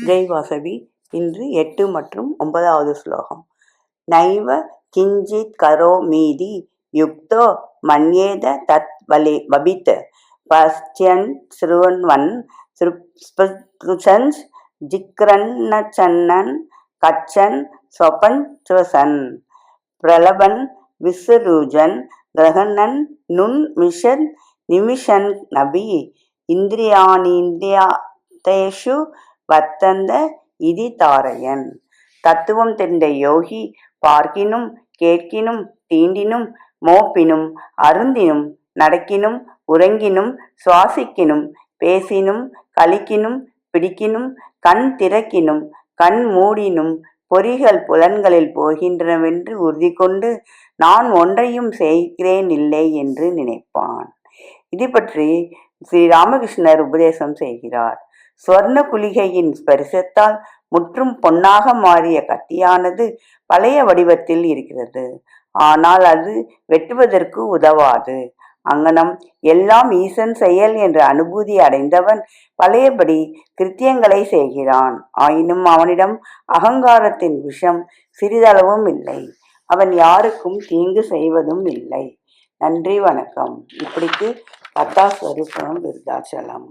ஜெய் வாசவி. இன்று 8 மற்றும் 9வது ஸ்லோகம். நைவ கிஞ்சித் கரோமீதி யுக்தோ மன்யேத தத் வபித் பஸ்யன் ஸ்ருவன்வன் ஸ்புஷன் ஜிக்ரன்னச்சன்னன் கச்சன் ஸ்வபன் ஸ்வசன் பிரலபன் விஸ்ருஜன் கிரகணன் நுண் மிஷன் நிமிஷன் நபி இந்திரியானீந்திரியேஷு வர்த்தந்த இதி தாரயன். தத்துவம் தெரிந்த யோகி பார்க்கினும் கேட்கினும் தீண்டினும் மோப்பினும் அருந்தினும் நடக்கினும் உறங்கினும் சுவாசிக்கினும் பேசினும் கழிக்கினும் பிடிக்கினும் கண் திறக்கினும் கண் மூடினும் பொறிகள் புலன்களில் போகின்றனவென்று உறுதி கொண்டு நான் ஒன்றையும் செய்கிறேன் இல்லை என்று நினைப்பான். இது பற்றி ஸ்ரீ ராமகிருஷ்ணர் உபதேசம் செய்கிறார். ஸ்வர்ண குளிகையின் ஸ்பரிசத்தால் முற்றும் பொன்னாக மாறிய கத்தியானது பழைய வடிவத்தில் இருக்கிறது. ஆனால் அது வெட்டுவதற்கு உதவாது. அங்ஙனம் எல்லாம் ஈசன் செயல் என்ற அனுபூதி அடைந்தவன் பழையபடி கிருத்தியங்களை செய்கிறான். ஆயினும் அவனிடம் அகங்காரத்தின் விஷம் சிறிதளவும் இல்லை. அவன் யாருக்கும் தீங்கு செய்வதும் இல்லை. நன்றி, வணக்கம். இப்படிக்கு 10வது ஸ்வரூபம் விருத்தாச்சலம்.